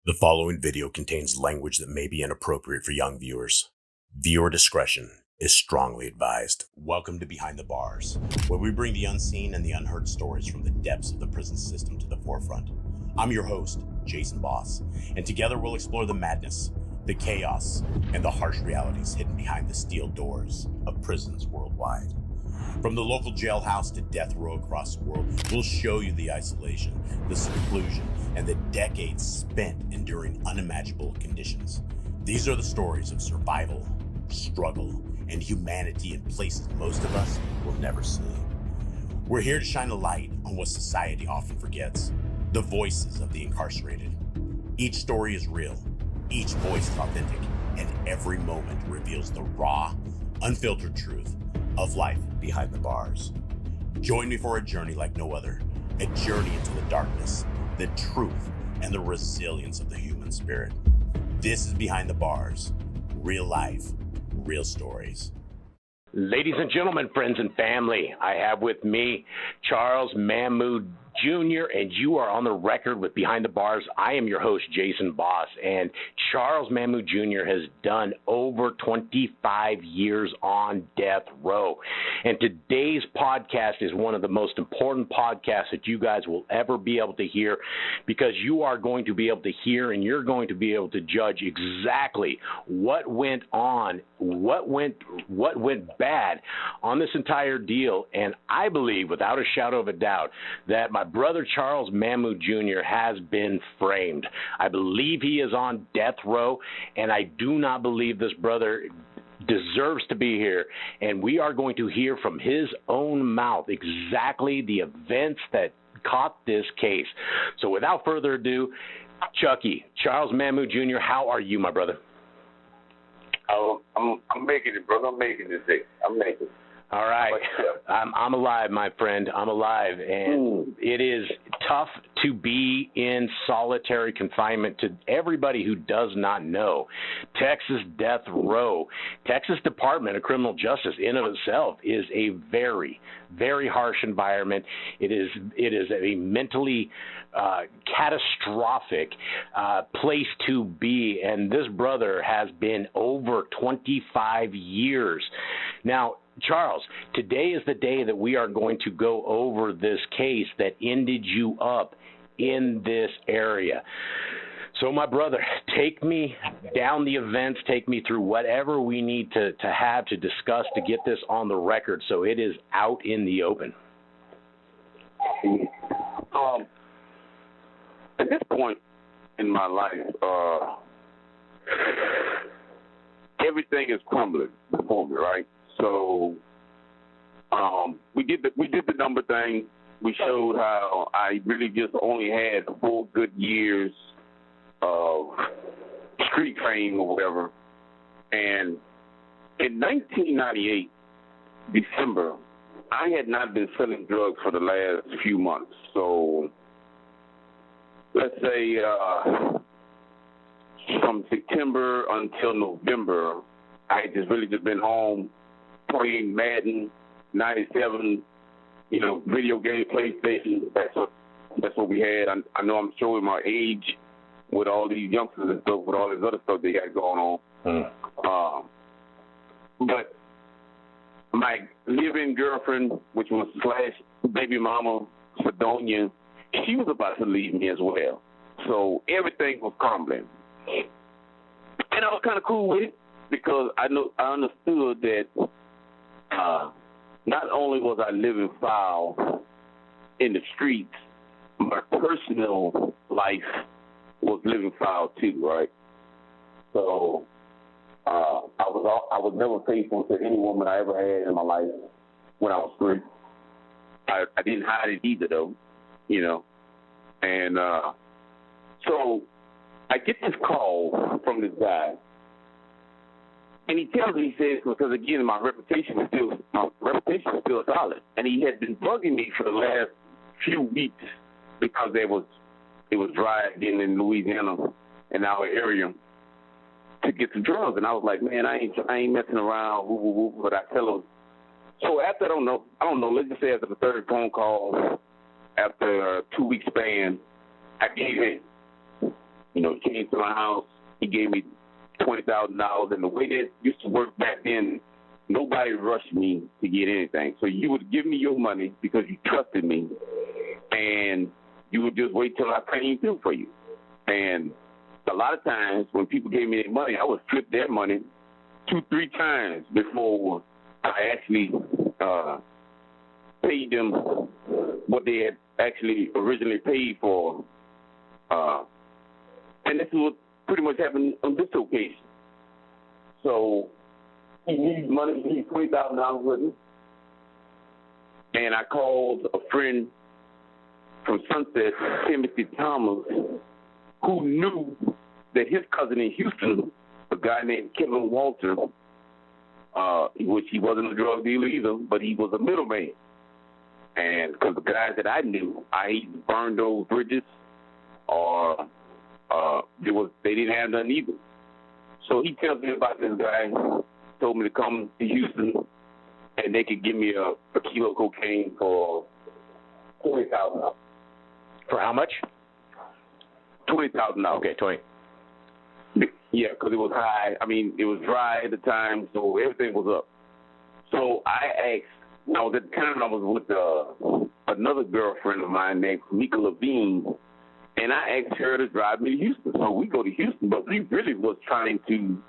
The following video contains language that may be inappropriate for young viewers. Viewer discretion is strongly advised. Welcome to Behind the Bars, where we bring the unseen and the unheard stories from the depths of the prison system to the forefront. I'm your host, Jason Boss, and together we'll explore the madness, the chaos, and the harsh realities hidden behind the steel doors of prisons worldwide. From the local jailhouse to death row across the world, we'll show you the isolation, the seclusion, and the decades spent enduring unimaginable conditions. These are the stories of survival, struggle, and humanity in places most of us will never see. We're here to shine a light on what society often forgets, the voices of the incarcerated. Each story is real, each voice is authentic, and every moment reveals the raw, unfiltered truth of life behind the bars. Join me for a journey like no other, a journey into the darkness, the truth, and the resilience of the human spirit. This is Behind the Bars, real life, real stories. Ladies and gentlemen, friends and family, I have with me Charles Mamou Jr., and you are on the record with Behind the Bars. I am your host, Jason Boss, and Charles Mamou Jr. has done over 25 years on death row. And today's podcast is one of the most important podcasts that you guys will ever be able to hear, because you are going to be able to hear and you're going to be able to judge exactly what went on, what went bad on this entire deal. And I believe, without a shadow of a doubt, that my brother Charles Mamou Jr. has been framed. I believe he is on death row, and I do not believe this brother deserves to be here. And we are going to hear from his own mouth exactly the events that caught this case. So without further ado, Chucky, Charles Mamou Jr., how are you, my brother? Oh, I'm making it, brother. I'm making it. I'm making it. All right. I'm alive, my friend. I'm alive. And it is tough to be in solitary confinement. To everybody who does not know, Texas death row, Texas Department of Criminal Justice in of itself is a very, very harsh environment. It is a mentally catastrophic place to be. And this brother has been over 25 years. Now, Charles, today is the day that we are going to go over this case that ended you up in this area. So, my brother, take me down the events, take me through whatever we need to have to discuss to get this on the record so it is out in the open. At this point in my life, everything is crumbling before me, right? So we did the number thing. We showed how I really just only had 4 good years of street fame or whatever. And in 1998, December, I had not been selling drugs for the last few months. So let's say from September until November, I had just really been home playing Madden, 97, video game, PlayStation. That's what we had. I know I'm showing my age with all these youngsters and stuff, with all this other stuff they got going on. But my live-in girlfriend, which was / baby mama, Sidonia, she was about to leave me as well. So everything was crumbling. And I was kind of cool with it, because I understood that not only was I living foul in the streets, my personal life was living foul too, right? So I was never faithful to any woman I ever had in my life when I was free. I didn't hide it either, though, And so I get this call from this guy. And he tells me, he says, because again, my reputation is still solid. And he had been bugging me for the last few weeks because it was dry again in Louisiana, in our area, to get some drugs. And I was like, man, I ain't messing around. But I tell him. So after I don't know. Let's just say after the third phone call, after a 2-week span, I gave in. He came to my house. He gave me $20,000, and the way that used to work back then, nobody rushed me to get anything. So you would give me your money because you trusted me, and you would just wait till I came through for you. And a lot of times when people gave me their money, I would flip their money 2-3 times before I actually paid them what they had actually originally paid for. And this is what pretty much happened on this occasion. So he needs money. He needs $20,000 with me. And I called a friend from Sunset, Timothy Thomas, who knew that his cousin in Houston, a guy named Kevin Walter, which he wasn't a drug dealer either, but he was a middleman. And because the guys that I knew, I either burned those bridges or they didn't have none either. So he tells me about this guy, told me to come to Houston, and they could give me a kilo of cocaine for $20,000. For how much? $20,000. Okay, 20. Yeah, because it was high. I mean, it was dry at the time, so everything was up. So I asked, at the time I was with another girlfriend of mine named Mika Levine, and I asked her to drive me to Houston. So we go to Houston, but we really was trying to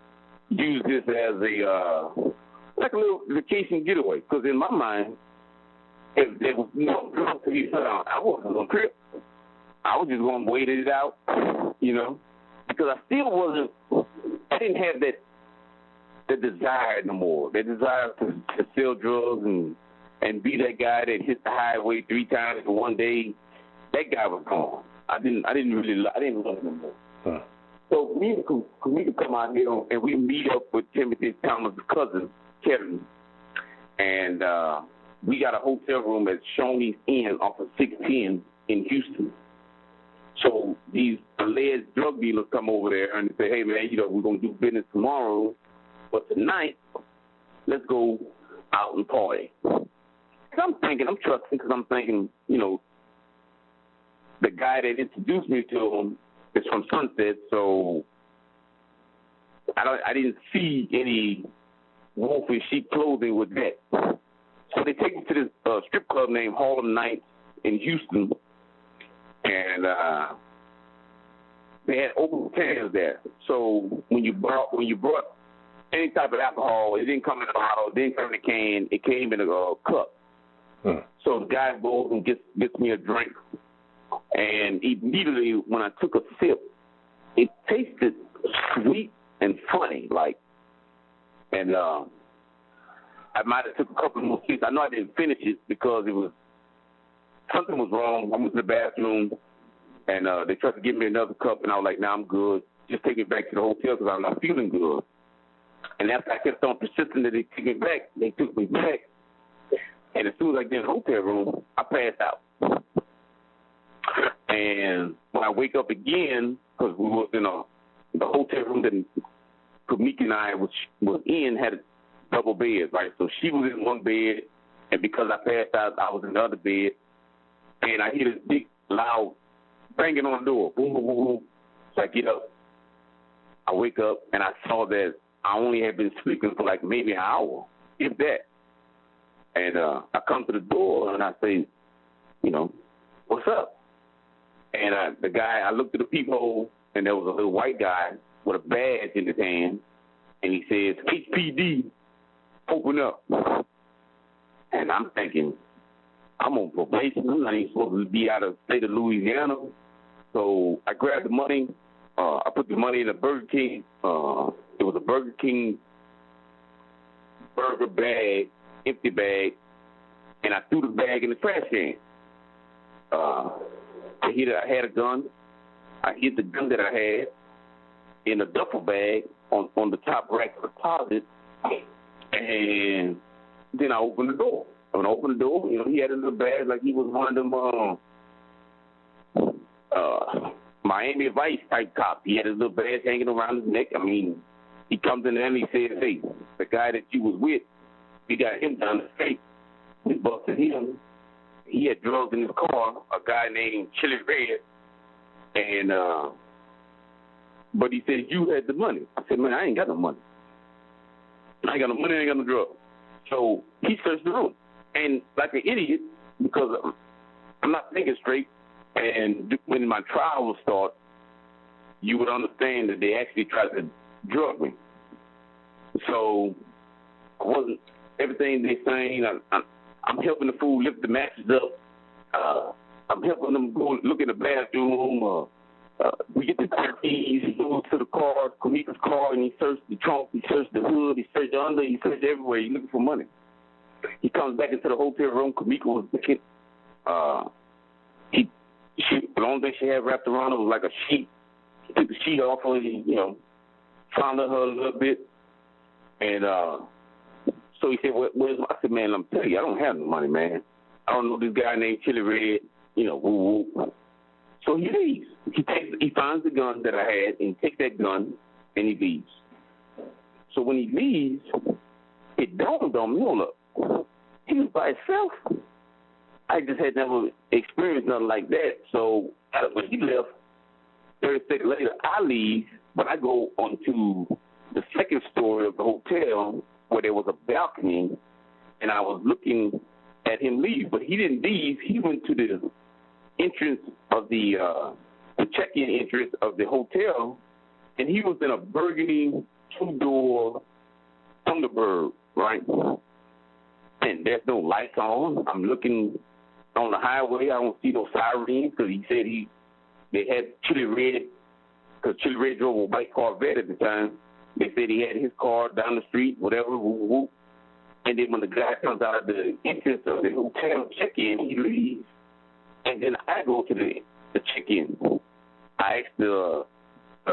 use this as like a little vacation getaway, because in my mind, if there was no drugs to be put on, I wasn't going to trip. I was just going to wait it out, because I still wasn't, I didn't have that desire no more, that desire to sell drugs and be that guy that hit the highway 3 times in one day. That guy was gone. I didn't love him no more. Huh. So we could come out here and we meet up with Timothy Thomas' cousin, Kevin, and we got a hotel room at Shoney's Inn off of 610 in Houston. So these alleged drug dealers come over there and they say, hey, man, we're going to do business tomorrow, but tonight, let's go out and party. I'm trusting because I'm thinking, the guy that introduced me to him is from Sunset, so I didn't see any wolf in sheep clothing with that. So they take me to this strip club named Harlem Nights in Houston, and they had open cans there. So when you brought any type of alcohol, it didn't come in a bottle, it didn't come in a can, it came in a cup. So the guy goes and gets me a drink, and immediately when I took a sip, it tasted sweet and funny, and I might have took a couple more sips. I know I didn't finish it because something was wrong. I went to the bathroom, and they tried to give me another cup, and I was like, nah, I'm good. Just take me back to the hotel because I'm not feeling good. And after I kept on persisting that they took me back. And as soon as I get in the hotel room, I passed out. And when I wake up again, because we was in the hotel room that Kamika and I was in had a double bed, right? So she was in one bed, and because I passed out, I was in the other bed. And I hear this big, loud banging on the door. Boom, boom, boom, boom. So I get up. I wake up, and I saw that I only had been sleeping for like maybe an hour, if that. And I come to the door, and I say, what's up? And I looked through the peephole, and there was a little white guy with a badge in his hand, and he says, HPD, open up. And I'm thinking, I'm on probation. I'm not even supposed to be out of the state of Louisiana. So I grabbed the money. I put the money in a Burger King. It was a Burger King burger bag, empty bag, and I threw the bag in the trash can. I had a gun. I hid the gun that I had in a duffel bag on the top rack of the closet, and then I opened the door. When I opened the door, he had a little bag like he was one of them Miami Vice type cops. He had his little badge hanging around his neck. I mean, he comes in there and he says, hey, the guy that you was with, we got him down the street. We busted him. He had drugs in his car, a guy named Chili Red, and but he said, you had the money. I said, man, I ain't got no money. I ain't got no money, I ain't got no drugs. So he searched the room. And like an idiot, because I'm not thinking straight, and when my trial will start, you would understand that they actually tried to drug me. So I wasn't, everything they saying, I'm helping the fool lift the mattress up. I'm helping them go look in the bathroom. We get the keys, he goes to the car, Kamika's car, and he searched the trunk, he searched the hood, he searched the under, he searched everywhere. He's looking for money. He comes back into the hotel room. Kamika was looking. The only thing she had wrapped around her was like a sheet. He took the sheet off her, fondled her a little bit. And so he said, where's my? I said, man, I'm telling you, I don't have no money, man. I don't know this guy named Chili Red, woo woo. So he leaves. He finds the gun that I had and takes that gun and he leaves. So when he leaves, it dawned on me, hold up, he was by himself. I just had never experienced nothing like that. So when he left, 30 seconds later, I leave, but I go onto the second story of the hotel where there was a balcony, and I was looking at him leave, but he didn't leave. He went to the entrance of the check-in entrance of the hotel, and he was in a burgundy two-door Thunderbird, right? And there's no lights on. I'm looking on the highway. I don't see no sirens because he said they had Chili Red, because Chili Red drove a white Corvette at the time. They said he had his car down the street, whatever, whoop, whoop. And then when the guy comes out of the entrance of the hotel check-in, he leaves. And then I go to the check-in. I asked the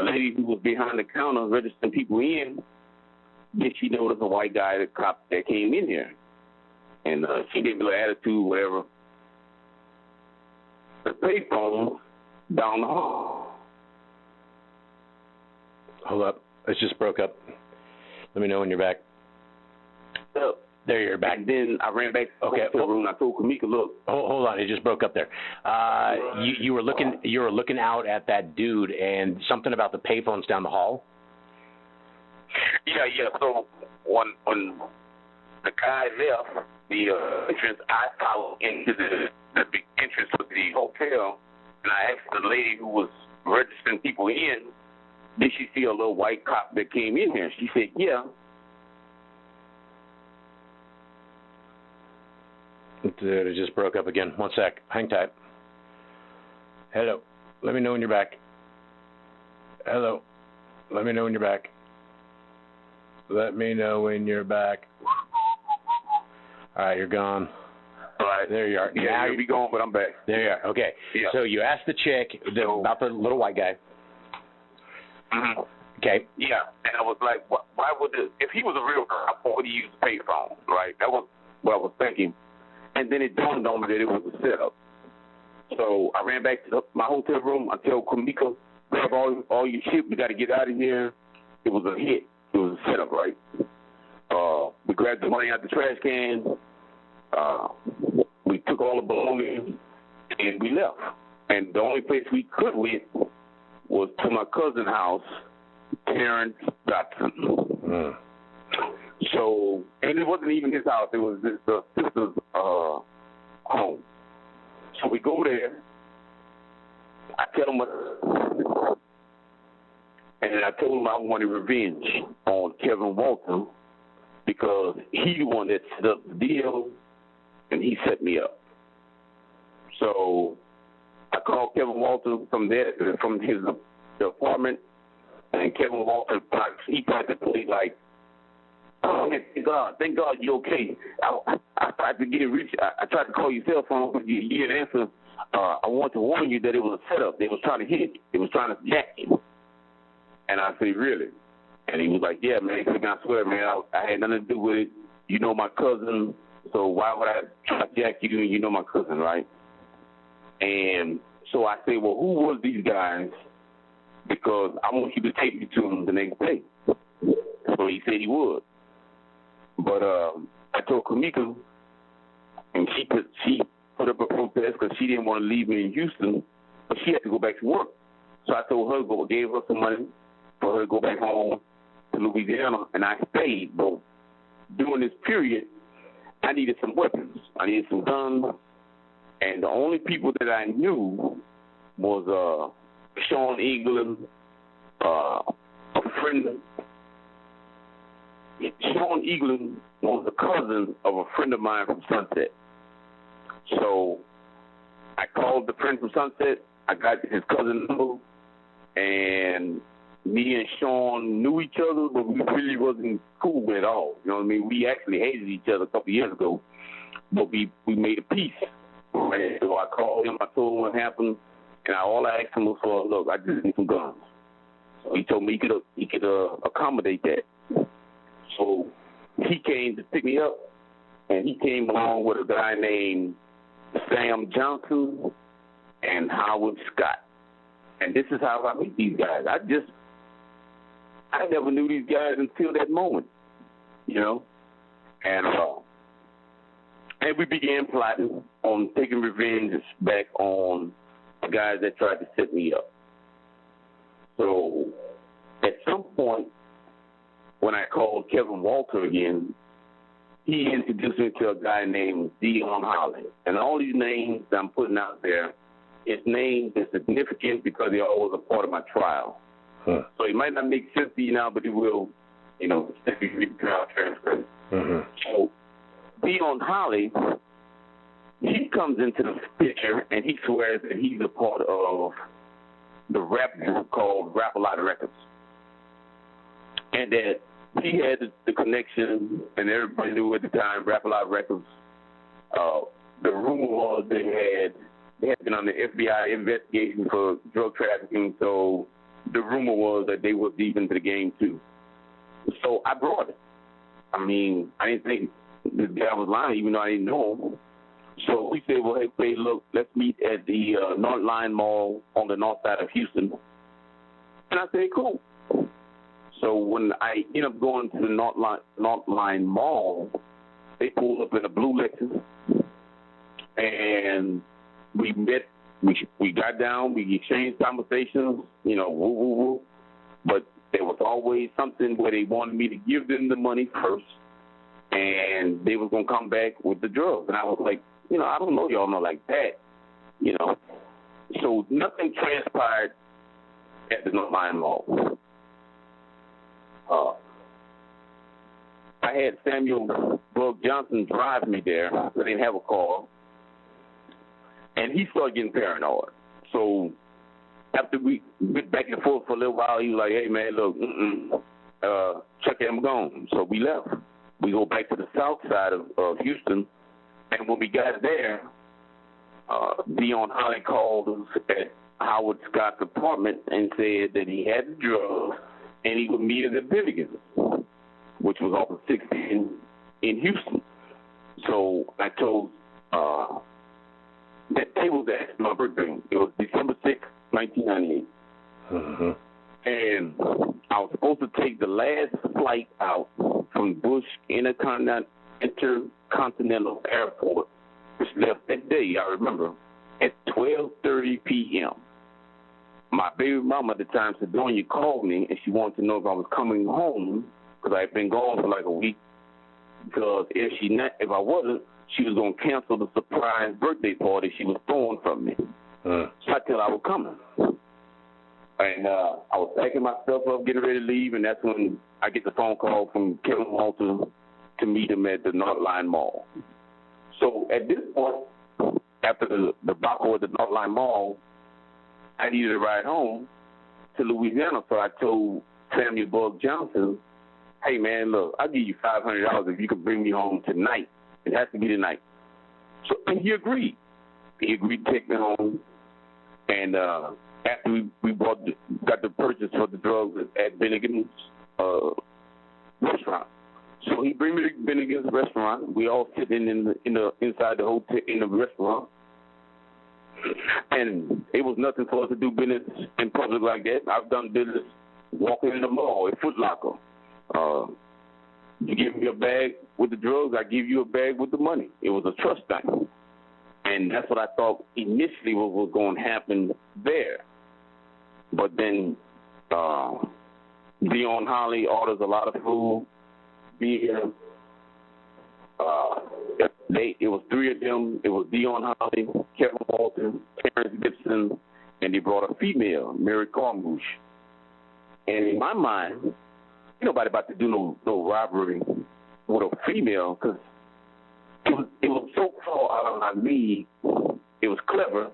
lady who was behind the counter registering people in, did she notice a white guy, the cop that came in here? And she gave me a little attitude, whatever. The payphone down the hall. Hold up. It just broke up. Let me know when you're back. There, you're back. And then I ran back to the room. I told Kamika, look. Hold on. It just broke up there. You were looking out at that dude and something about the payphones down the hall? Yeah. So when the guy left the entrance, I followed into the big entrance of the hotel, and I asked the lady who was registering people in, did she see a little white cop that came in here? She said, yeah. Dude, it just broke up again. One sec. Hang tight. Hello. Let me know when you're back. Hello. Let me know when you're back. Let me know when you're back. All right, you're gone. All right. There you are. Yeah, now you'll be gone, but I'm back. There you are. Okay. Yeah. So you asked the chick about the little white guy. Mm-hmm. Okay. Yeah, and I was like, why would if he was a real cop, why would he use a payphone, right? That was what I was thinking. And then it dawned on me that it was a setup. So I ran back to my hotel room. I tell Kamika, grab all your shit. We got to get out of here. It was a hit. It was a setup, right? We grabbed the money out the trash can. We took all the belongings, and we left. And the only place we could went was to my cousin's house, Terrence Dotson. Mm. So, and it wasn't even his house. It was his sister's home. So we go there. I tell him and I told him I wanted revenge on Kevin Walton because he the one that set up the deal, and he set me up. So I called Kevin Walton from his apartment, and Kevin Walton, he tried to play like, oh, thank God you're okay. I tried to get it reached. I tried to call your cell phone, but you didn't answer. I want to warn you that it was a setup. They was trying to hit you. They was trying to jack you. And I said, really? And he was like, yeah, man, I swear, man, I had nothing to do with it. You know my cousin, so why would I try to jack you? You know my cousin, right? And so I said, well, who was these guys? Because I want you to take me to them the next day. So he said he would. But I told Kamika, and she put up a protest because she didn't want to leave me in Houston, but she had to go back to work. So I told her, gave her some money, for her to go back home to Louisiana, and I stayed. But during this period, I needed some weapons. I needed some guns, and the only people that I knew was Sean England, a friend. Sean England was a cousin of a friend of mine from Sunset. So I called the friend from Sunset. I got his cousin number, and me and Sean knew each other, but we really wasn't cool at all. You know what I mean? We actually hated each other a couple of years ago, but we made a peace. And so I called him. I told him what happened, and all I asked him was for, look, I just need some guns. So he told me he could accommodate that. So he came to pick me up, and he came along with a guy named Sam Johnson and Howard Scott. And this is how I meet these guys. I never knew these guys until that moment, you know. And we began plotting on taking revenge back on the guys that tried to set me up. So at some point, when I called Kevin Walter again, he introduced me to a guy named Dion Holland. And all these names that I'm putting out there, his names are significant because they're always a part of my trial. Huh. So it might not make sense to you now, but it will, you know, if you read the trial transcript. Mm-hmm. So Dion Holly, he comes into the picture, and he swears that he's a part of the rap group called Rap-A-Lot Records. And that he had the connection, and everybody knew at the time, Rap-A-Lot Records. The rumor was they had been on the FBI investigation for drug trafficking, so the rumor was that they were deep into the game, too. So I brought it. I mean, I didn't think this guy was lying, even though I didn't know him. So we said, well, hey, look, let's meet at the Northline Mall on the north side of Houston. And I said, cool. So when I ended up going to the Northline Mall, they pulled up in a blue Lexus, and we met. We got down. We exchanged conversations. You know, woo woo woo. But there was always something where they wanted me to give them the money first, and they was gonna come back with the drugs. And I was like, you know, I don't know y'all know like that, you know. So nothing transpired at the Northline Mall. I had Samuel Bug Johnson drive me there. I didn't have a car. And he started getting paranoid. So after we went back and forth for a little while, he was like, hey, man, look, check it, I'm gone. So we left. We go back to the south side of Houston. And when we got there, Dion Holly called us at Howard Scott's apartment and said that he had the drugs and he would meet us at Billigan's, which was off of 60 in Houston. So I told that day was actually my birthday. It was December 6th, 1998. Mm-hmm. And I was supposed to take the last flight out from Bush Intercontinental Airport, which left that day, I remember, at 12:30 p.m. My baby mama at the time, Sidonia, called me, and she wanted to know if I was coming home, because I had been gone for like a week, because if I wasn't, she was going to cancel the surprise birthday party she was throwing from me. So I tell her I was coming. And I was packing my stuff up, getting ready to leave, and that's when I get the phone call from Kevin Walter to meet him at the Northline Mall. So at this point, after the debacle at the Northline Mall, I needed a ride home to Louisiana, so I told Samuel Bug Johnson, hey, man, look, I'll give you $500 if you can bring me home tonight. It has to be tonight. So, and he agreed. He agreed to take me home. And after we got the purchase for the drugs at Bennigan's restaurant. So he bring me to Bennigan's restaurant. We all sit inside the hotel in the restaurant. And it was nothing for us to do business in public like that. I've done business walking in the mall, at Foot Locker. You give me a bag with the drugs, I give you a bag with the money. It was a trust thing. And that's what I thought initially what was going to happen there. But then Dion Holly orders a lot of food, beer. It was three of them. It was Dion Holly, Kevin Walter, Terrence Gibson, and they brought a female, Mary Carmouche. And in my mind, ain't nobody about to do no robbery with a female, because it was so far out of my league. It was clever,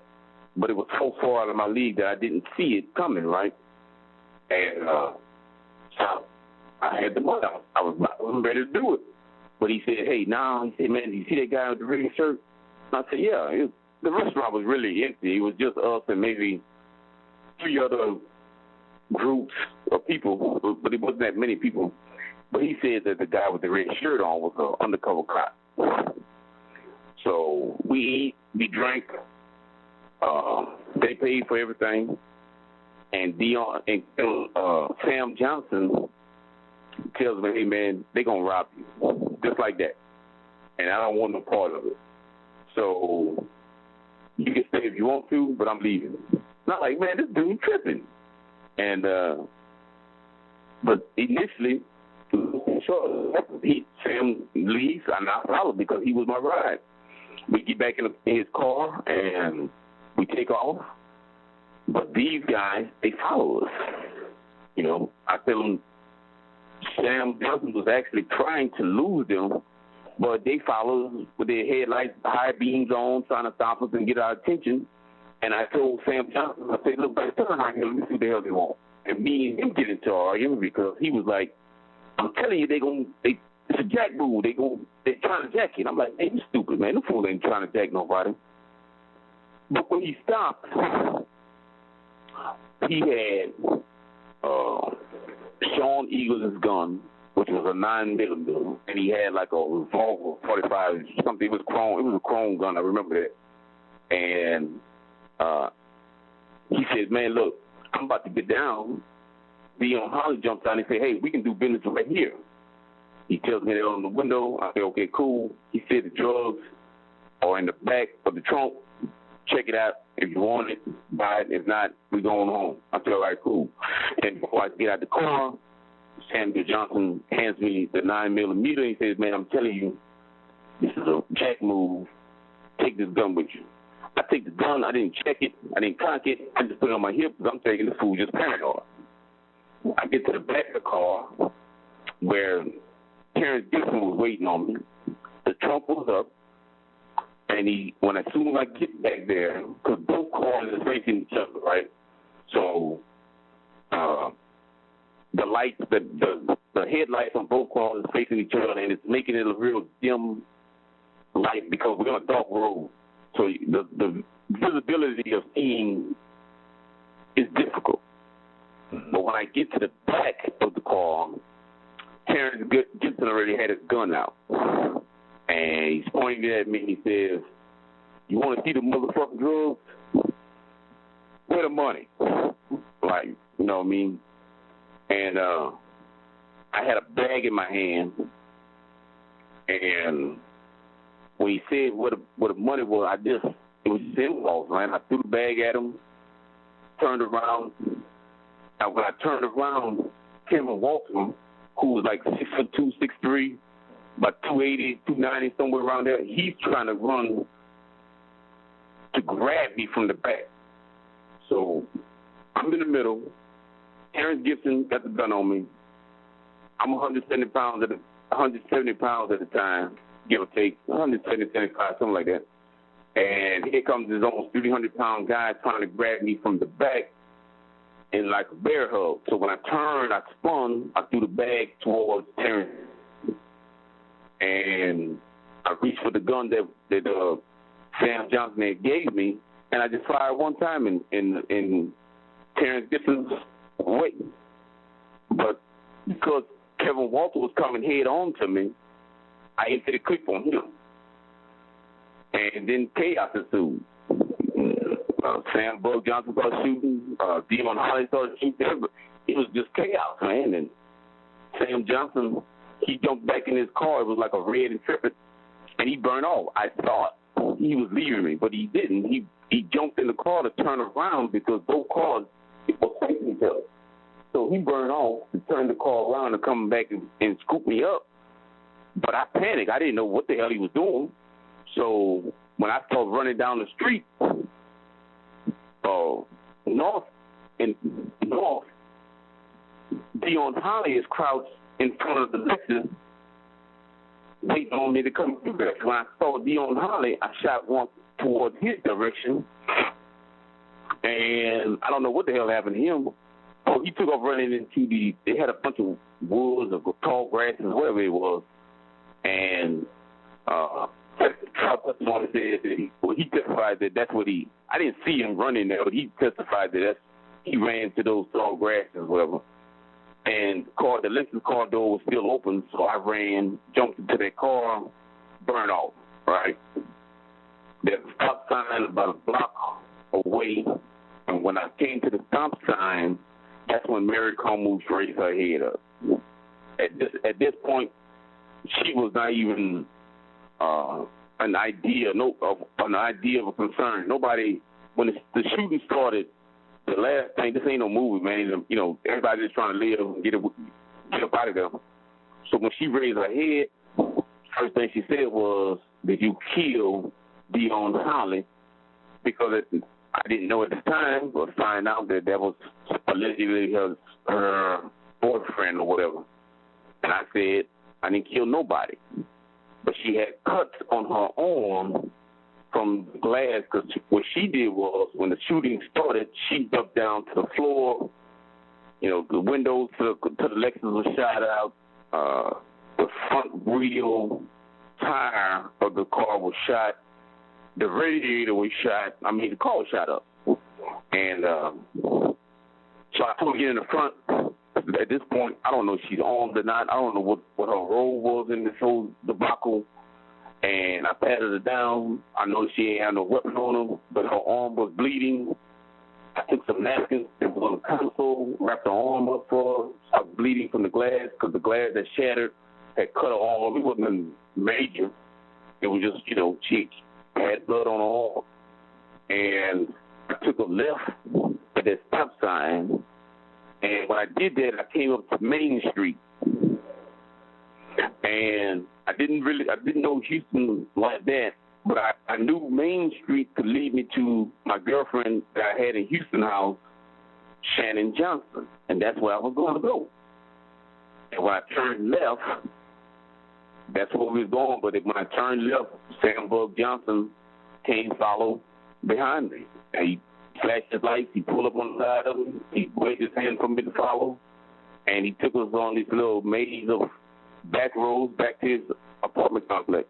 but it was so far out of my league that I didn't see it coming, right? And so I had the money. I was ready to do it. But he said, hey, now, he said, man, do you see that guy with the red shirt? And I said, yeah. The restaurant was really empty. It was just us and maybe 3 other groups of people, but it wasn't that many people. But he said that the guy with the red shirt on was an undercover cop. So we eat, we drank. They paid for everything. And Dion and Sam Johnson tells me, hey, man, they're going to rob you. Just like that. And I don't want no part of it. So you can stay if you want to, but I'm leaving. Not like, man, this dude tripping. And, but initially, Sam leaves, and I follow because he was my ride. We get back in his car, and we take off. But these guys, they follow us. You know, I tell them Sam Johnson was actually trying to lose them, but they followed us with their headlights, high beams on, trying to stop us and get our attention. And I told Sam Johnson, I said, look, turn around here, let me see what the hell they want. And me and him get into an argument because he was like, I'm telling you, it's a jack move. They're trying to jack it. I'm like, hey, you stupid, man. The fool ain't trying to jack nobody. But when he stopped, he had Sean Eagles' gun, which was a 9mm, and he had like a revolver, 45, something. It was chrome. It was a chrome gun. I remember that. And he says, man, look, I'm about to get down. Dion Holly jumps out and say, hey, we can do business right here. He tells me they're on the window. I say, okay, cool. He said the drugs are in the back of the trunk. Check it out. If you want it, buy it. If not, we're going home. I said, all right, cool. And before I get out the car, Samuel Johnson hands me the 9mm. He says, man, I'm telling you, this is a jack move. Take this gun with you. I take the gun. I didn't check it. I didn't cock it. I just put it on my hip because I'm taking the food just paranoid. I get to the back of the car where Terrence Gibson was waiting on me. The trunk was up. And as soon as I get back there, because both cars are facing each other, right? So the lights, the headlights on both cars are facing each other, and it's making it a real dim light because we're on a dark road. So the visibility of seeing is difficult. But when I get to the back of the car, Terrence Gibson already had his gun out. And he's pointing at me and he says, you want to see the motherfucking drugs? Where the money? Like, you know what I mean? And I had a bag in my hand. And when he said what the money was, it was just impulse, man. I threw the bag at him, turned around. And when I turned around, Kevin Walter, who was like 6'2", 6'3", about 280, 290, somewhere around there, he's trying to run to grab me from the back. So I'm in the middle. Terrence Gibson got the gun on me. I'm 170 pounds at the time, give or take, 170, 75, something like that. And here comes this almost 300-pound guy trying to grab me from the back in like a bear hug. So when I turned, I spun, I threw the bag towards Terrence. And I reached for the gun that Sam Johnson had gave me, and I just fired one time in Terrence Gibson's way. But because Kevin Walter was coming head on to me, I emptied a clip on him. And then chaos ensued. Sam Bug Johnson started shooting. Dion Holly started shooting. It was just chaos, man. And Sam Johnson, he jumped back in his car. It was like a red Intrepid, and he burned off. I thought he was leaving me, but he didn't. He jumped in the car to turn around because both cars were facing each other. So he burned off and turned the car around and come back and scoop me up. But I panicked. I didn't know what the hell he was doing. So when I started running down the street, north, Dion Holly is crouched in front of the Lexus, waiting on me to come through there. When I saw Dion Holly, I shot one towards his direction, and I don't know what the hell happened to him. So he took off running into they had a bunch of woods or tall grasses, whatever it was, and he testified that that's what I didn't see him running there, but he testified that he ran to those tall grasses or whatever. And the Lexus car door was still open, so I ran, jumped into that car, burned off, right? There's a stop sign about a block away, and when I came to the stop sign, that's when Mary Carmouche raised her head up. At this point, she was not even an idea of a concern. Nobody, when the shooting started, the last thing, this ain't no movie, man. You know, everybody just trying to live and get up out of there. So when she raised her head, first thing she said was, "Did you kill Dion Holly?" Because I didn't know at the time, but find out that was allegedly her boyfriend or whatever. And I said, "I didn't kill nobody." But she had cuts on her arm from the glass, because what she did was, when the shooting started, she jumped down to the floor. You know, the windows to the Lexus was shot out. The front wheel tire of the car was shot. The radiator was shot. I mean, the car was shot up. And so I told her to get in the front. At this point, I don't know if she's armed or not. I don't know what her role was in this whole debacle. And I patted her down. I know she ain't had no weapon on her, but her arm was bleeding. I took some napkins that was on the console, wrapped her arm up for her. I was bleeding from the glass, because the glass that shattered had cut her arm. It wasn't major. It was just, you know, she had blood on her arm. And I took a left at that stop sign. And when I did that, I came up to Main Street. And I didn't know Houston like that, but I knew Main Street could lead me to my girlfriend that I had in Houston house, Shannon Johnson, and that's where I was going to go. And when I turned left, that's where we was going, but when I turned left, Sam Bug Johnson came follow behind me. And he flashed his lights, he pulled up on the side of him, he waved his hand for me to follow, and he took us on this little maze of back roads back to his apartment complex.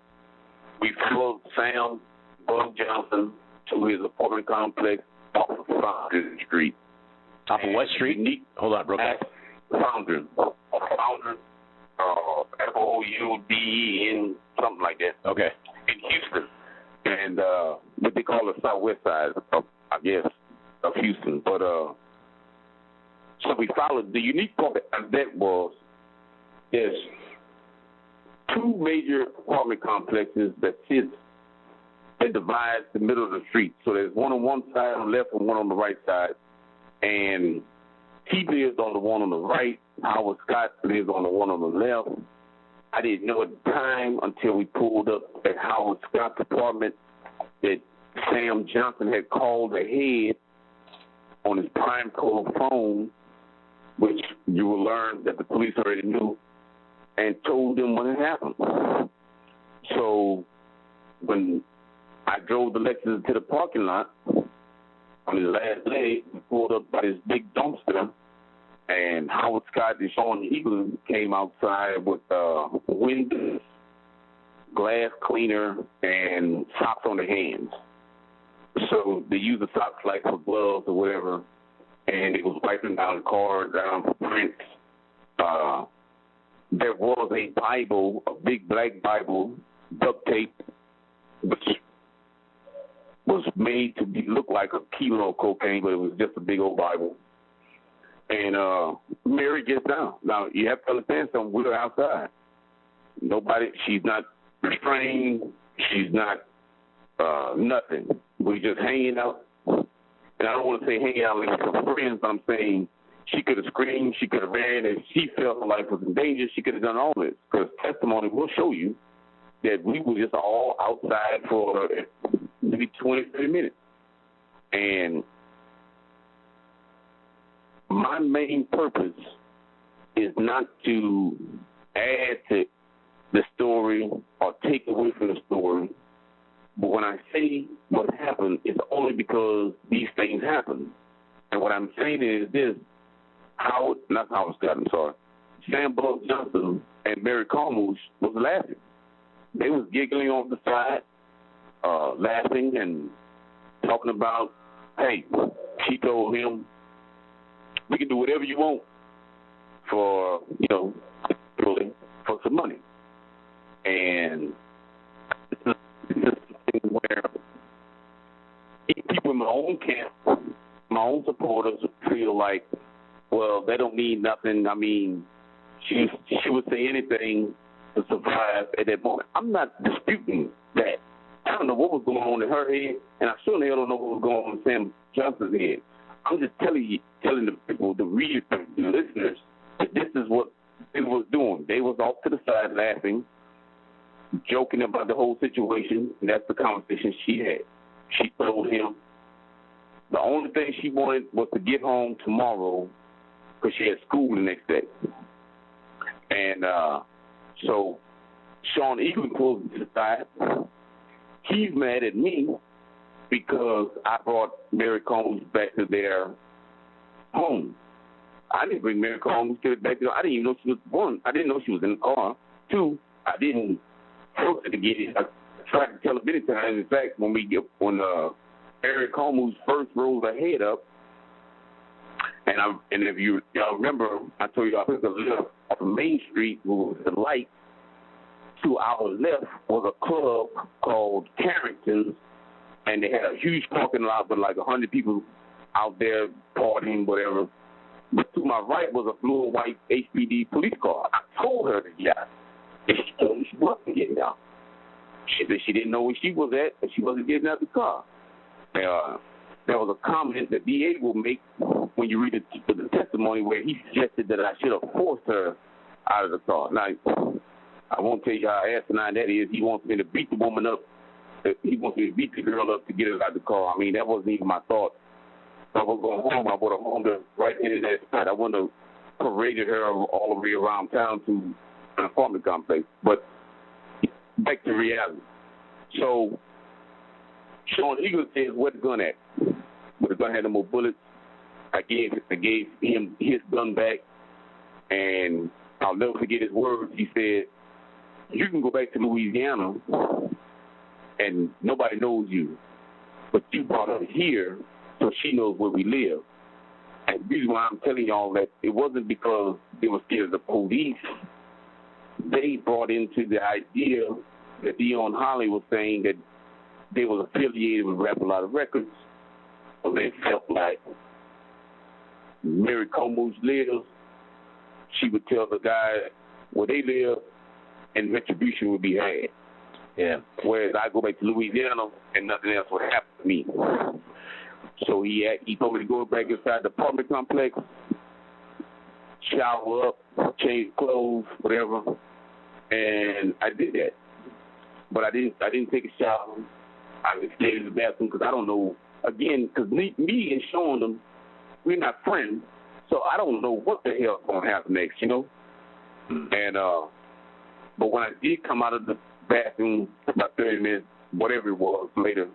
We followed Sam Bug Johnson to his apartment complex off of Foundry Street. Off of what street? Hold on, real quick. Foundry, Fouden, something like that. Okay. In Houston. And what they call the southwest side of, I guess, of Houston. But so we followed. The unique part of that was there's two major apartment complexes that divide the middle of the street. So there's one on one side on the left and one on the right side. And he lives on the one on the right. Howard Scott lives on the one on the left. I didn't know at the time until we pulled up at Howard Scott's apartment that Sam Johnson had called ahead on his prime code phone, which you will learn that the police already knew, and told them what had happened. So when I drove the Lexus to the parking lot, on his last leg, we pulled up by this big dumpster, and Howard Scott and Sean Eagle came outside with windows, glass cleaner, and socks on their hands. So they used the socks like for gloves or whatever, and it was wiping down the car, down for prints. There was a Bible, a big black Bible, duct tape, which was made to look like a kilo of cocaine, but it was just a big old Bible. And Mary gets down. Now, you have to understand something. We're outside. Nobody, she's not restrained. She's not nothing. We're just hanging out. And I don't want to say hanging out like some friends, but I'm saying She could have screamed, she could have ran, and she felt her life was in danger. She could have done all this, because testimony will show you that we were just all outside for maybe 20, 30 minutes. And my main purpose is not to add to the story or take away from the story. But when I say what happened, it's only because these things happen. And what I'm saying is this: Sam Buck Johnson and Mary Carmouche was laughing. They was giggling on the side, laughing and talking about, hey, she told him, we can do whatever you want for, for some money. And this is something where people in my own camp, my own supporters feel like, well, that don't mean nothing. I mean, she would say anything to survive at that moment. I'm not disputing that. I don't know what was going on in her head, and I certainly don't know what was going on in Sam Johnson's head. I'm just telling the people, the readers, the listeners, that this is what they was doing. They was off to the side laughing, joking about the whole situation, and that's the conversation she had. She told him the only thing she wanted was to get home tomorrow because she had school the next day. And so Sean Eaglin pulls me to the side. He's mad at me because I brought Mary Carmouche back to their home. I didn't bring Mary Carmouche back to. I didn't even know she was one. I didn't know she was in the car. Two, I didn't force her to get it. I tried to tell her many times. In fact, when Mary Carmouche first rolled her head up, and if y'all remember, I told you I took a left off of Main Street, was the light. To our left was a club called Carrington's, and they had a huge parking lot with like 100 people out there partying, whatever. But to my right was a blue and white HPD police car. I told her to get out. And she told me she wasn't getting out. She said she didn't know where she was at, and she wasn't getting out the car. There was a comment that DA will make when you read the testimony where he suggested that I should have forced her out of the car. Now, I won't tell you how asinine that is. He wants me to beat the woman up. He wants me to beat the girl up to get her out of the car. I mean, that wasn't even my thought. If I was going home, I would have homed her right into that spot. I wouldn't have paraded her all the way around town to an apartment complex. But back to reality. So Sean Eagle says, where the gun at? Where the gun had no more bullets. I gave him his gun back, and I'll never forget his words. He said, you can go back to Louisiana and nobody knows you, but you brought her here so she knows where we live. And the reason why I'm telling y'all that it wasn't because they were scared of the police. They brought into the idea that Dion Holly was saying that they was affiliated with Rap A Lot of Records, so they felt like Mary Carmouche lives. She would tell the guy where they live, and retribution would be had. Yeah. Whereas I go back to Louisiana, and nothing else would happen to me. So he told me to go back inside the apartment complex, shower up, change clothes, whatever, and I did that. But I didn't take a shower. I stayed in the bathroom because I don't know. Again, because me and Sean, we're not friends, so I don't know what the hell's going to happen next, you know? And, but when I did come out of the bathroom about 30 minutes, whatever it was, later,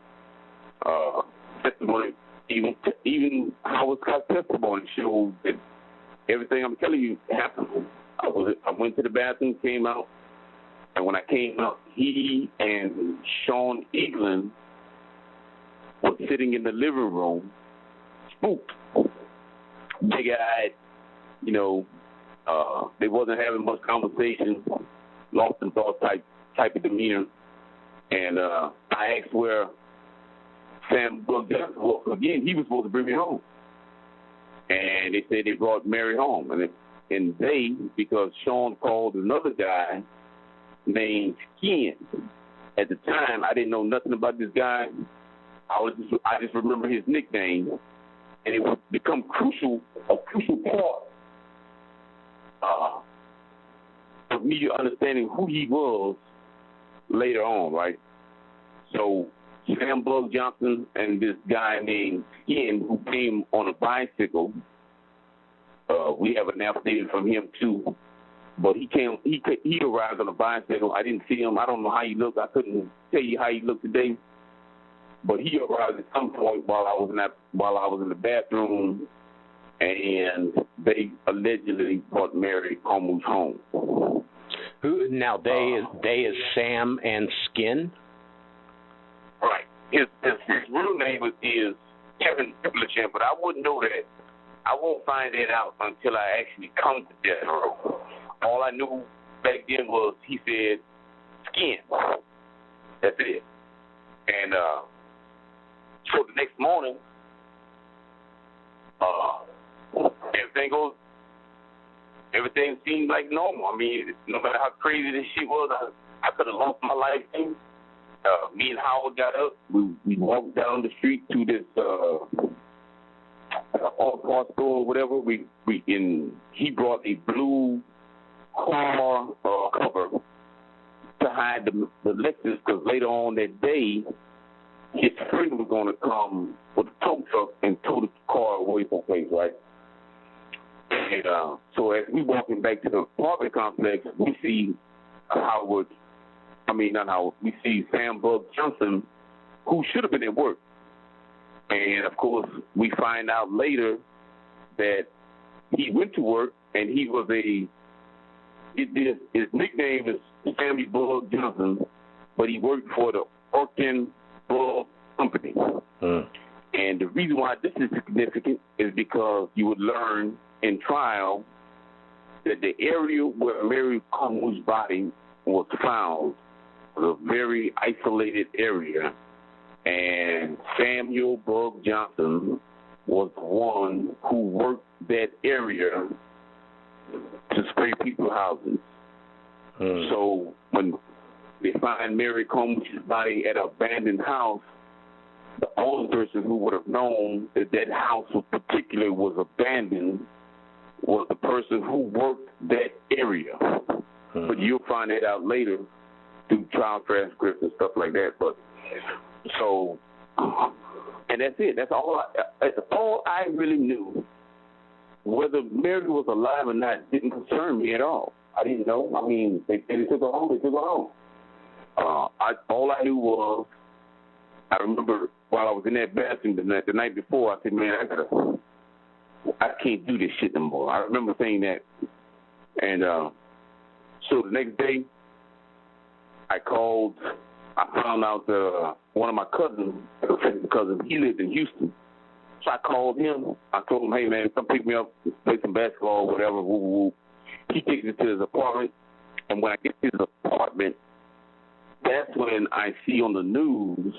testimony, even Howard Scott's testimony showed that everything I'm telling you happened. I went to the bathroom, came out, and when I came out, he and Sean Eaglin were sitting in the living room, spooked, big-eyed, you know. They wasn't having much conversation, lost in thought type of demeanor. And I asked where Sam Buck Johnson was. Again, he was supposed to bring me home. And they said they brought Mary home. And they, because Sean called another guy named Ken. At the time, I didn't know nothing about this guy. I just remember his nickname. and it would become a crucial part of me understanding who he was later on, right? So Sam Bug Johnson and this guy named Skin, who came on a bicycle, we have an affidavit from him too. But he arrived on a bicycle. I didn't see him. I don't know how he looked. I couldn't tell you how he looked today. But he arrived at some point while I was in the bathroom, and they allegedly brought Mary Carmouche home. Who now? They is Sam and Skin. Right. His real name is Kevin Triplachin, but I wouldn't know that. I won't find that out until I actually come to death row. All I knew back then was he said Skin. That's it. And so the next morning, everything seemed like normal. I mean, no matter how crazy this shit was, I could have lost my life. Me and Howard got up. We walked down the street to this auto parts store or whatever. He brought a blue car cover to hide the Lexus, because later on that day, his friend was going to come with a tow truck and tow the car away from the place, right? And so as we walking back to the apartment complex, we see we see Sam Bug Johnson, who should have been at work. And, of course, we find out later that he went to work, and he was his nickname is Sammy Bug Johnson, but he worked for the Orkin Bug Company. And the reason why this is significant is because you would learn in trial that the area where Mary Carmouche's body was found was a very isolated area, and Samuel Bug Johnson was the one who worked that area to spray people's houses. So when they find Mary Carmouche's body at an abandoned house, the only person who would have known that that house particularly was abandoned was the person who worked that area. But you'll find that out later through trial transcripts and stuff like that. But so, and that's it. That's all I really knew. Whether Mary was alive or not didn't concern me at all. I didn't know. I mean, they took her home. They took her home. All I knew was, I remember while I was in that bathroom the night before, I said, man, I can't do this shit no more. I remember saying that. And so the next day, I found out one of my cousins, he lived in Houston. So I called him. I told him, hey, man, come pick me up, play some basketball, whatever. Woo, woo. He takes me to his apartment. And when I get to his apartment, that's when I see on the news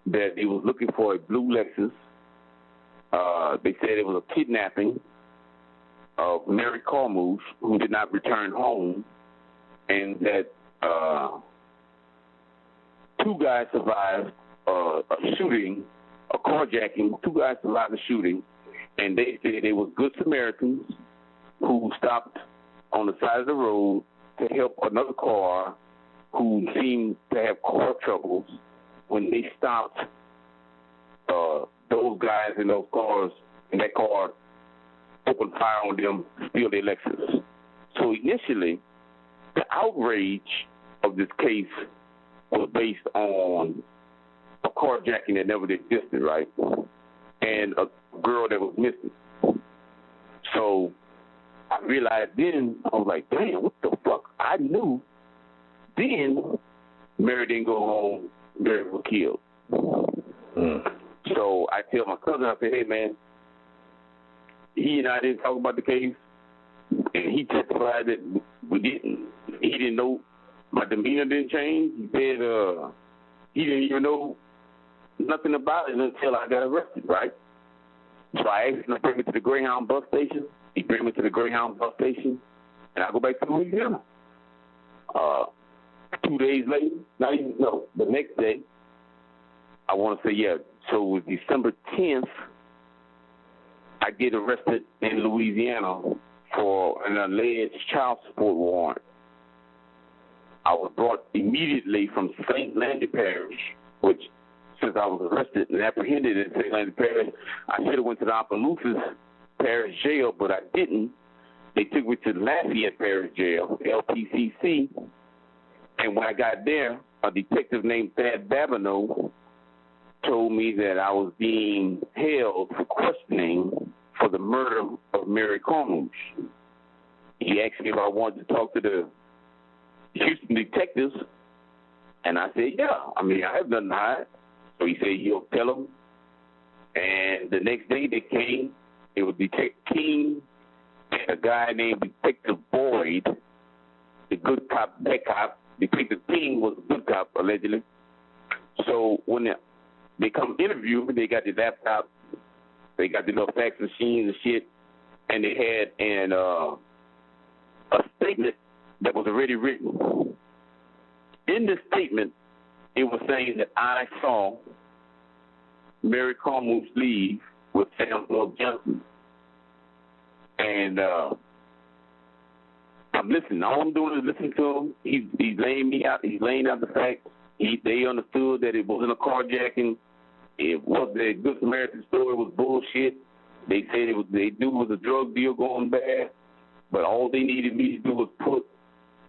that they was looking for a blue Lexus. They said it was a kidnapping of Mary Carmouche, who did not return home, and that two guys survived a shooting, a carjacking. Two guys survived the shooting, and they said they were good Samaritans who stopped on the side of the road to help another car who seemed to have car troubles. When they stopped, those guys in those cars, in that car, opened fire on them, steal their Lexus. So initially, the outrage of this case was based on a carjacking that never existed, right? And a girl that was missing. So I realized then, I was like, damn, what the fuck? I knew then Mary didn't go home, Mary was killed. So I tell my cousin, I say, hey, man, he and I didn't talk about the case, and he testified that we didn't. He didn't know. My demeanor didn't change. He said he didn't even know nothing about it until I got arrested, right? So I asked him to bring me to the Greyhound bus station. He bring me to the Greyhound bus station, and I go back to Louisiana. 2 days later, the next day, I want to say, yeah, so it was December 10th, I get arrested in Louisiana for an alleged child support warrant. I was brought immediately from St. Landry Parish, which, since I was arrested and apprehended in St. Landry Parish, I should have went to the Opelousas Parish Jail, but I didn't. They took me to the Lafayette Parish Jail, LPCC, and when I got there, a detective named Thad Babineau told me that I was being held for questioning for the murder of Mary Carmouche. He asked me if I wanted to talk to the Houston detectives, and I said, yeah. I mean, I have nothing to hide. So he said he'll tell them. And the next day they came. It was Detective King and a guy named Detective Boyd, the good cop, bad cop. Detective King was a good cop, allegedly. So when they come interview me, they got the laptop, they got the little fax machines and shit, and they had a statement that was already written. In the statement, it was saying that I saw Mary Carmouche leave with Sam Johnson. And I'm listening. All I'm doing is listening to him. He's laying me out. He's laying out the facts. They understood that it wasn't a carjacking. It was the Good Samaritan story was bullshit. They said they knew it was a drug deal going bad, but all they needed me to do was put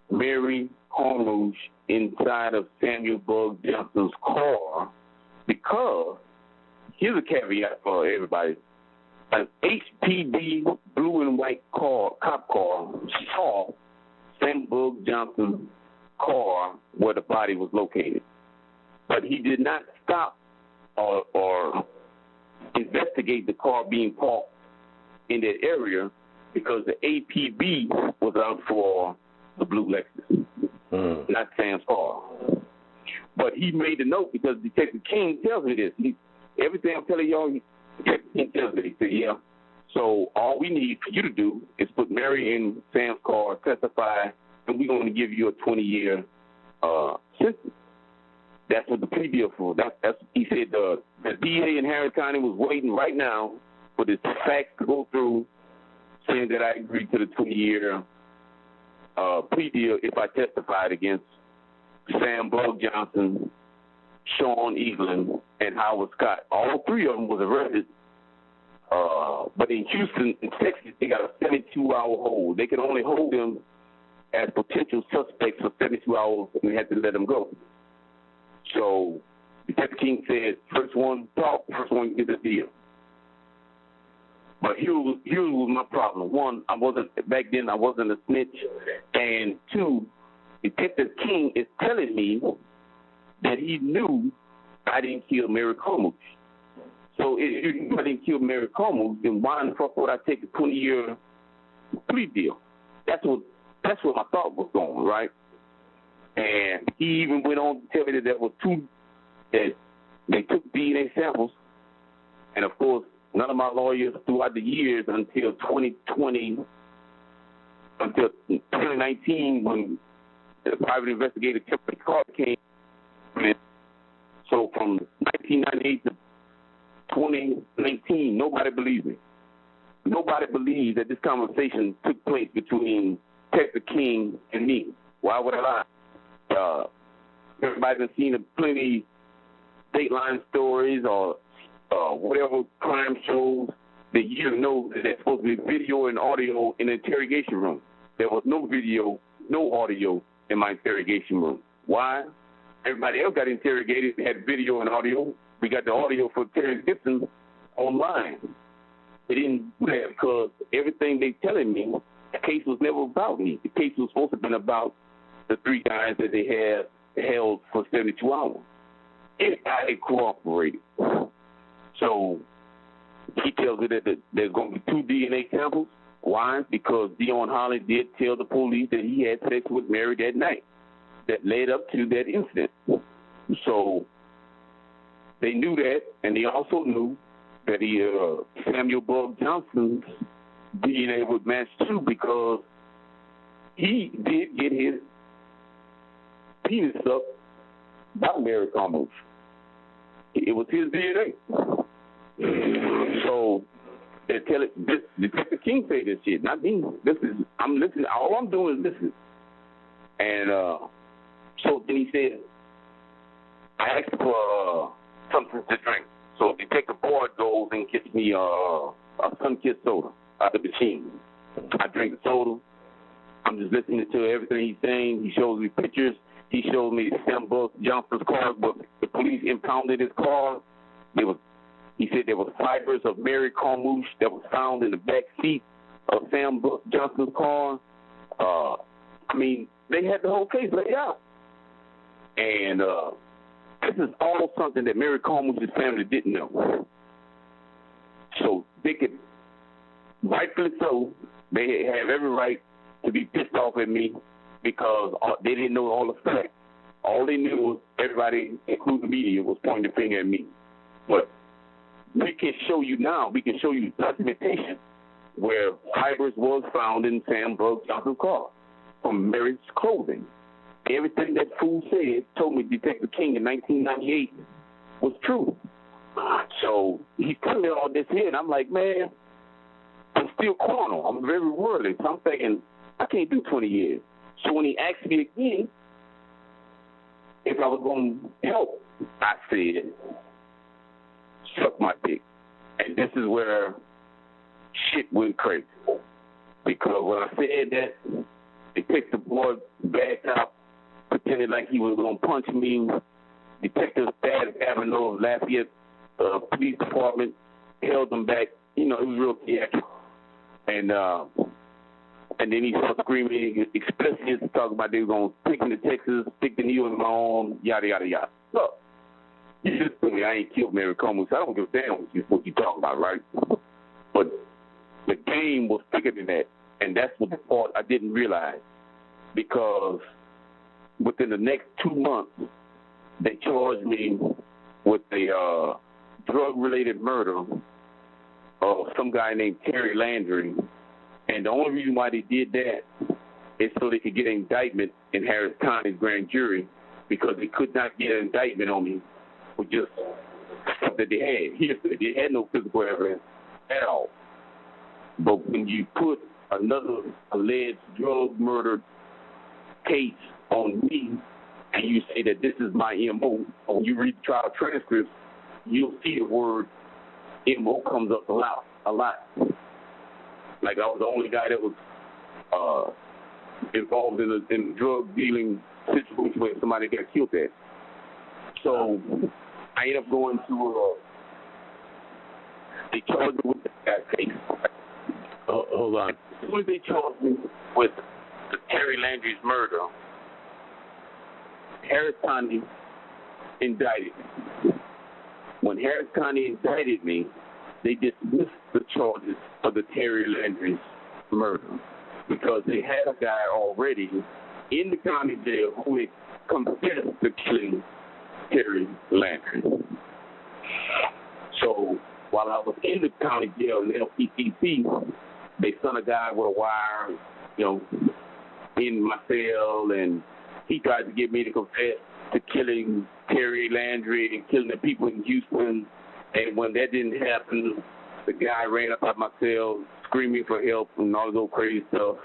Mary Carmouche inside of Samuel Bug Johnson's car, because here's a caveat for everybody. An HPD blue and white cop car saw Sam Bug Johnson's car where the body was located, but he did not stop or investigate the car being parked in that area, because the APB was out for the blue Lexus, not Sam's car. But he made a note, because Detective King tells me this. Everything I'm telling y'all, Detective King tells me. He said, yeah. So all we need for you to do is put Mary in Sam's car, testify, and we're going to give you a 20-year sentence. That's what the plea deal for. That's he said the DA in Harris County was waiting right now for this facts to go through, saying that I agreed to the 20-year plea deal if I testified against Sam Bug Johnson, Sean Evelyn, and Howard Scott. All three of them was arrested. But in Houston, in Texas, they got a 72-hour hold. They can only hold them as potential suspects for 72 hours, and they had to let them go. So Detective King said, first one talk, first one get the deal. But here was my problem. One, back then I wasn't a snitch. And two, Detective King is telling me that he knew I didn't kill Mary Carmouche. So if you knew I didn't kill Mary Carmouche, then why in the fuck would I take a 20-year plea deal? That's what my thought was going, right? And he even went on to tell me that there were that they took DNA samples, and of course, none of my lawyers throughout the years until 2020, until 2019, when the private investigator Timothy Carter came in. So from 1998 to 2019, nobody believes me. Nobody believes that this conversation took place between Detective King and me. Why would I lie? Everybody's seen plenty Dateline stories or whatever crime shows that you know that there's supposed to be video and audio in the interrogation room. There was no video, no audio in my interrogation room. Why? Everybody else got interrogated, had video and audio. We got the audio for Terry Gibson online. They didn't do that because everything they telling me, the case was never about me. The case was supposed to have been about the three guys that they had held for 72 hours. If I had cooperated. So he tells me that there's going to be 2 DNA samples. Why? Because Dion Holly did tell the police that he had sex with Mary that night. That led up to that incident. So they knew that, and they also knew that Samuel Bug Johnson's DNA would match too, because he did get his penis sucked by Mary Carmouche. It was his DNA. So They tell it. This Detective King say this shit, not me. I'm listening. All I'm doing is listening. And so then he said, I asked for something to drink. So Detective Boyd goes and gets me a Sun-Kissed soda out of the machine. I drink the soda. I'm just listening to everything he's saying. He shows me pictures. He showed me Sam Johnson's car, but the police impounded his car. He said there was fibers of Mary Carmouche that was found in the back seat of Sam Johnson's car. They had the whole case laid out. And this is all something that Mary Carmouche's family didn't know. So they could, rightfully so, they have every right to be pissed off at me because they didn't know all the facts. All they knew was everybody, including the media, was pointing the finger at me. But we can show you now, we can show you documentation where fibers was found in Sam Johnson's car from Mary's clothing. Everything that fool said, told me Detective King in 1998 was true. So he's telling me all this here, and I'm like, man, I'm still carnal. I'm very worldly. So I'm thinking, I can't do 20 years. So when he asked me again if I was going to help, I said, suck my dick. And this is where shit went crazy. Because when I said that, they picked the boy back up, pretended like he was going to punch me. Detective Thad Avenue of Lafayette Police Department held him back. You know, it was real theatrical. And then he started screaming explicit, talking about they were going to take me to Texas, stick the needle in my arm, yada, yada, yada. Look, you just told me I ain't killed Mary Carmouche. I don't give a damn what you talking about, right? But the game was bigger than that. And that's what the part I didn't realize. Because within the next 2 months, they charged me with a drug-related murder of some guy named Terry Landry. And the only reason why they did that is so they could get an indictment in Harris County's grand jury, because they could not get an indictment on me with just stuff that they had. They had no physical evidence at all. But when you put another alleged drug murder case on me, and you say that this is my MO, when you read the trial transcripts, you'll see the word MO comes up a lot. Like I was the only guy that was involved in a drug dealing situation where somebody got killed at. So I ended up going to they charged me with that case. Hold on. As soon as they charged me with the Terry Landry's murder, Harris County indicted me. When Harris County indicted me, they dismissed the charges of the Terry Landry's murder because they had a guy already in the county jail who had confessed to killing Terry Landry. So while I was in the county jail in LPTC, they sent a guy with a wire, in my cell, and he tried to get me to confess to killing Terry Landry and killing the people in Houston. And when that didn't happen, the guy ran up out my cell screaming for help and all this old crazy stuff.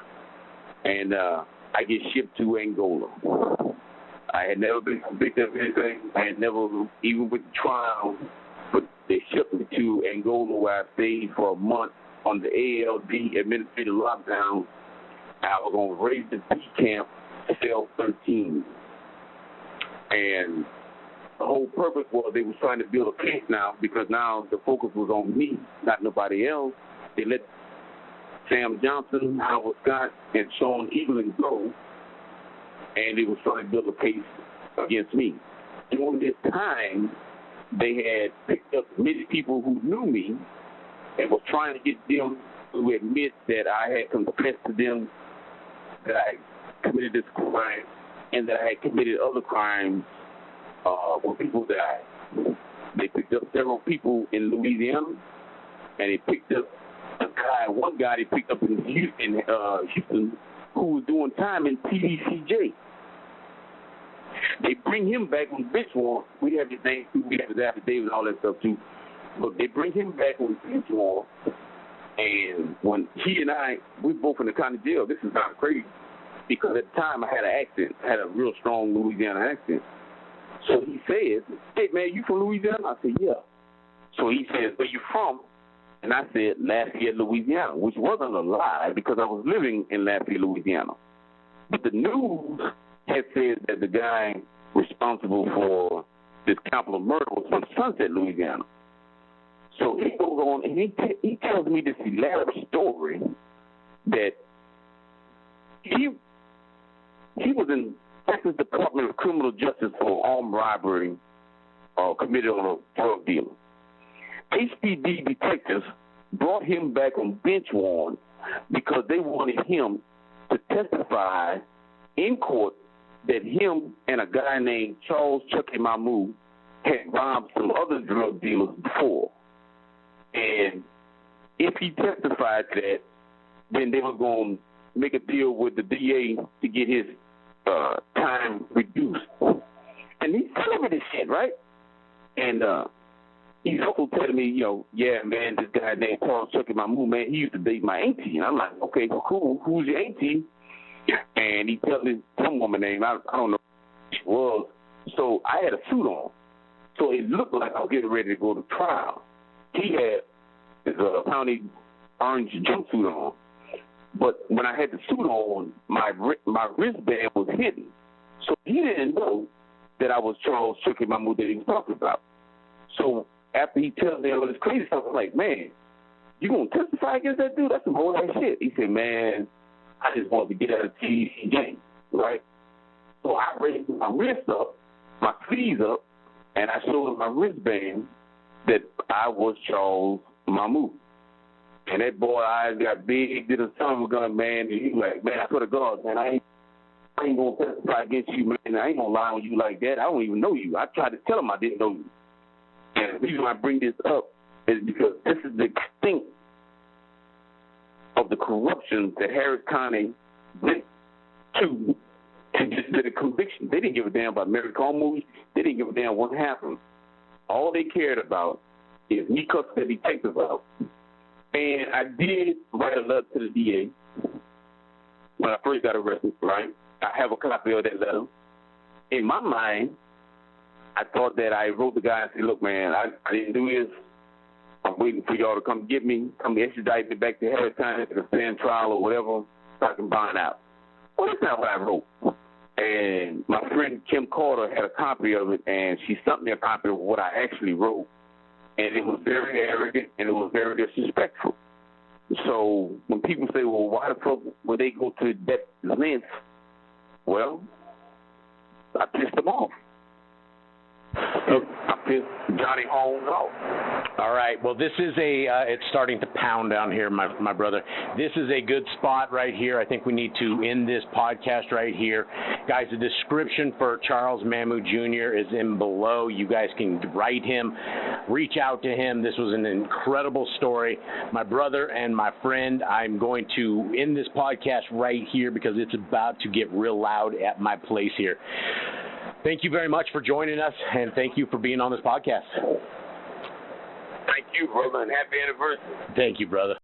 And I get shipped to Angola. I had never been convicted of anything. I had never even went to trial. But they shipped me to Angola, where I stayed for a month on the ALD administrative lockdown. I was on raise the P camp, cell 13. And the whole purpose was they were trying to build a case now, because now the focus was on me, not nobody else. They let Sam Johnson, Howard Scott, and Sean Evelyn go, and they were trying to build a case against me. During this time, they had picked up many people who knew me and was trying to get them to admit that I had confessed to them that I committed this crime and that I had committed other crimes when people died. They picked up several people in Louisiana, and they picked up one guy they picked up in Houston who was doing time in TDCJ. They bring him back on bench warrant. We have his name too, we have his affidavit and all that stuff too. But they bring him back on bench warrant And when he and we both in the county jail, this is kind of crazy because at the time I had an accent. I had a real strong Louisiana accent. So he says, "Hey, man, you from Louisiana?" I said, "Yeah." So he says, "Where you from?" And I said, "Lafayette, Louisiana," which wasn't a lie because I was living in Lafayette, Louisiana. But the news had said that the guy responsible for this capital murder was from Sunset, Louisiana. So he goes on and he tells me this elaborate story that he was in Texas Department of Criminal Justice for armed robbery committed on a drug dealer. HPD detectives brought him back on bench warrant because they wanted him to testify in court that him and a guy named Charles Mamou had robbed some other drug dealers before. And if he testified to that, then they were going to make a deal with the DA to get his time reduced. And he's telling me this shit, right? And he's also telling me, yeah, man, this guy named Charles Mamou, man, he used to date my auntie. And I'm like, okay, cool. Who's your auntie? And he tells me some woman name. I don't know who she was. So I had a suit on. So it looked like I was getting ready to go to trial. He had his county orange jumpsuit on. But when I had the suit on, my wristband was hidden. So he didn't know that I was Charles Mamou that he was talking about. So after he tells me all this crazy stuff, I'm like, man, you going to testify against that dude? That's some whole ass shit. He said, man, I just wanted to get out of the TDC game, right? So I raised my wrist up, my sleeves up, and I showed him my wristband that I was Charles Mamou. And that boy eyes got big, did a son of a gun, man. And he was like, man, I swear to God, man, I ain't going to testify against you, man. I ain't going to lie on you like that. I don't even know you. I tried to tell him I didn't know you. And the reason I bring this up is because this is the extent of the corruption that Harris County went to the conviction. They didn't give a damn about Mary Carmouche. They didn't give a damn what happened. All they cared about is me cussing the detective out. And I did write a letter to the DA when I first got arrested, right? I have a copy of that letter. In my mind, I thought that I wrote the guy and said, look, man, I didn't do this. I'm waiting for y'all to come get me, come extradite me back to Harris County to the stand trial or whatever so I can bond out. Well, that's not what I wrote. And my friend Kim Carter had a copy of it, and she sent me a copy of what I actually wrote. And it was very arrogant, and it was very disrespectful. So when people say, well, why the fuck would they go to that length? Well, I pissed them off. I pissed Johnny Holmes off. All right. Well, this is it's starting to pound down here, my brother. This is a good spot right here. I think we need to end this podcast right here. Guys, the description for Charles Mamou Jr. is in below. You guys can write him, reach out to him. This was an incredible story. My brother and my friend, I'm going to end this podcast right here because it's about to get real loud at my place here. Thank you very much for joining us, and thank you for being on this podcast. Thank you, brother, and happy anniversary. Thank you, brother.